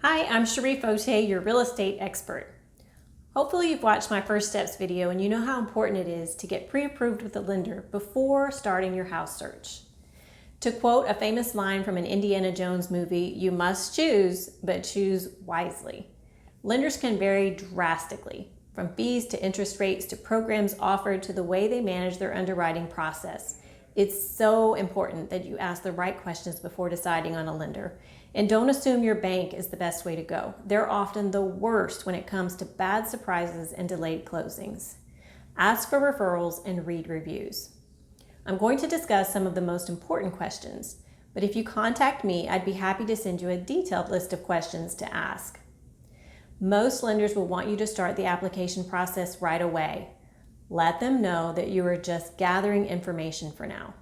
Hi, I'm Cherie Foteh, your real estate expert. Hopefully you've watched my first steps video and you know how important it is to get pre-approved with a lender before starting your house search. To quote a famous line from an Indiana Jones movie, you must choose, but choose wisely. Lenders can vary drastically, from fees to interest rates to programs offered to the way they manage their underwriting process. It's so important that you ask the right questions before deciding on a lender. And don't assume your bank is the best way to go. They're often the worst when it comes to bad surprises and delayed closings. Ask for referrals and read reviews. I'm going to discuss some of the most important questions, but if you contact me, I'd be happy to send you a detailed list of questions to ask. Most lenders will want you to start the application process right away. Let them know that you are just gathering information for now.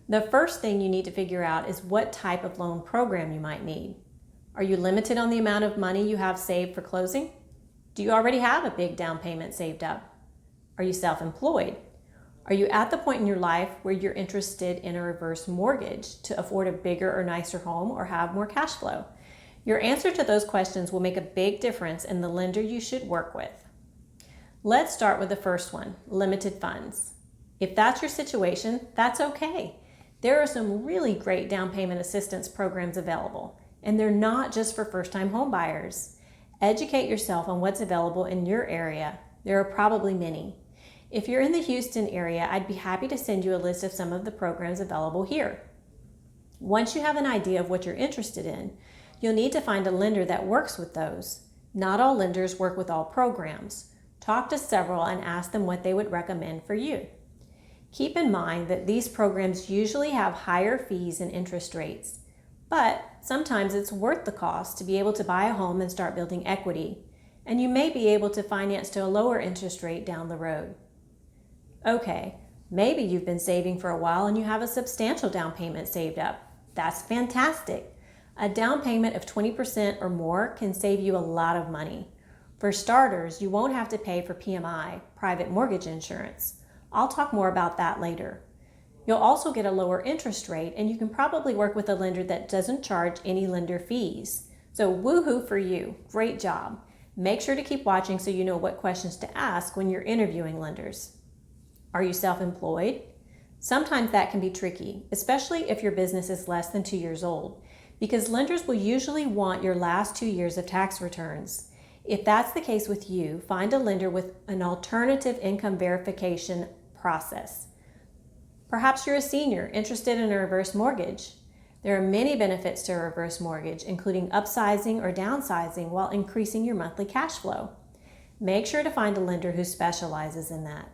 The first thing you need to figure out is what type of loan program you might need. Are you limited on the amount of money you have saved for closing? Do you already have a big down payment saved up? Are you self-employed? Are you at the point in your life where you're interested in a reverse mortgage to afford a bigger or nicer home or have more cash flow? Your answer to those questions will make a big difference in the lender you should work with. Let's start with the first one, limited funds. If that's your situation, that's okay. There are some really great down payment assistance programs available, and they're not just for first-time home buyers. Educate yourself on what's available in your area. There are probably many. If you're in the Houston area, I'd be happy to send you a list of some of the programs available here. Once you have an idea of what you're interested in, you'll need to find a lender that works with those. Not all lenders work with all programs. Talk to several and ask them what they would recommend for you. Keep in mind that these programs usually have higher fees and interest rates, but sometimes it's worth the cost to be able to buy a home and start building equity, and you may be able to finance to a lower interest rate down the road. Okay, maybe you've been saving for a while and you have a substantial down payment saved up. That's fantastic. A down payment of 20% or more can save you a lot of money. For starters, you won't have to pay for PMI, private mortgage insurance. I'll talk more about that later. You'll also get a lower interest rate, and you can probably work with a lender that doesn't charge any lender fees. So woohoo for you, great job. Make sure to keep watching so you know what questions to ask when you're interviewing lenders. Are you self-employed? Sometimes that can be tricky, especially if your business is less than 2 years old, because lenders will usually want your last 2 years of tax returns. If that's the case with you, find a lender with an alternative income verification process. Perhaps you're a senior interested in a reverse mortgage. There are many benefits to a reverse mortgage, including upsizing or downsizing while increasing your monthly cash flow. Make sure to find a lender who specializes in that.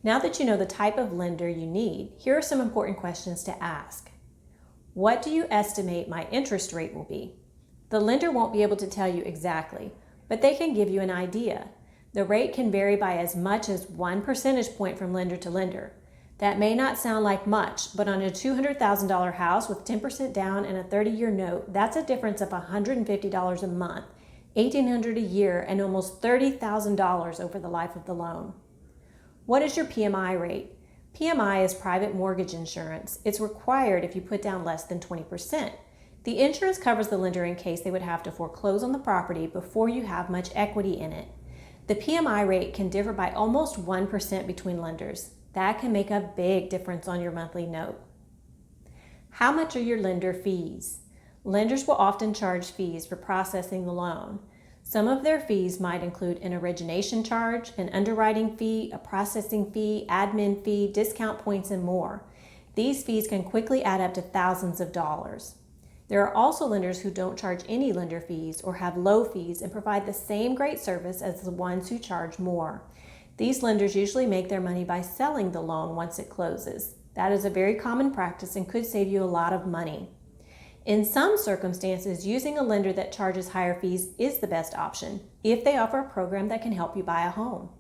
Now that you know the type of lender you need, here are some important questions to ask. What do you estimate my interest rate will be? The lender won't be able to tell you exactly, but they can give you an idea. The rate can vary by as much as 1 percentage point from lender to lender. That may not sound like much, but on a $200,000 house with 10% down and a 30-year note, that's a difference of $150 a month, $1,800 a year, and almost $30,000 over the life of the loan. What is your PMI rate? PMI is private mortgage insurance. It's required if you put down less than 20%. The insurance covers the lender in case they would have to foreclose on the property before you have much equity in it. The PMI rate can differ by almost 1% between lenders. That can make a big difference on your monthly note. How much are your lender fees? Lenders will often charge fees for processing the loan. Some of their fees might include an origination charge, an underwriting fee, a processing fee, admin fee, discount points, and more. These fees can quickly add up to thousands of dollars. There are also lenders who don't charge any lender fees or have low fees and provide the same great service as the ones who charge more. These lenders usually make their money by selling the loan once it closes. That is a very common practice and could save you a lot of money. In some circumstances, using a lender that charges higher fees is the best option if they offer a program that can help you buy a home.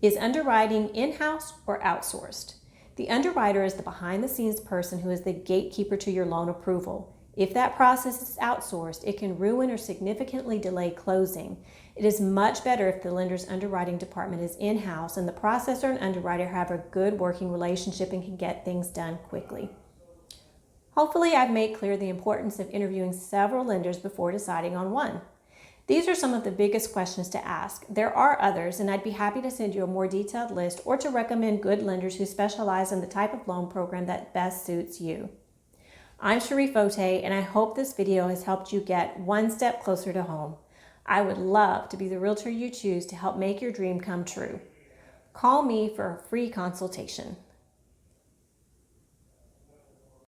Is underwriting in-house or outsourced? The underwriter is the behind-the-scenes person who is the gatekeeper to your loan approval. If that process is outsourced, it can ruin or significantly delay closing. It is much better if the lender's underwriting department is in-house and the processor and underwriter have a good working relationship and can get things done quickly. Hopefully, I've made clear the importance of interviewing several lenders before deciding on one. These are some of the biggest questions to ask. There are others, and I'd be happy to send you a more detailed list or to recommend good lenders who specialize in the type of loan program that best suits you. I'm Cherie Foteh, and I hope this video has helped you get one step closer to home. I would love to be the realtor you choose to help make your dream come true. Call me for a free consultation.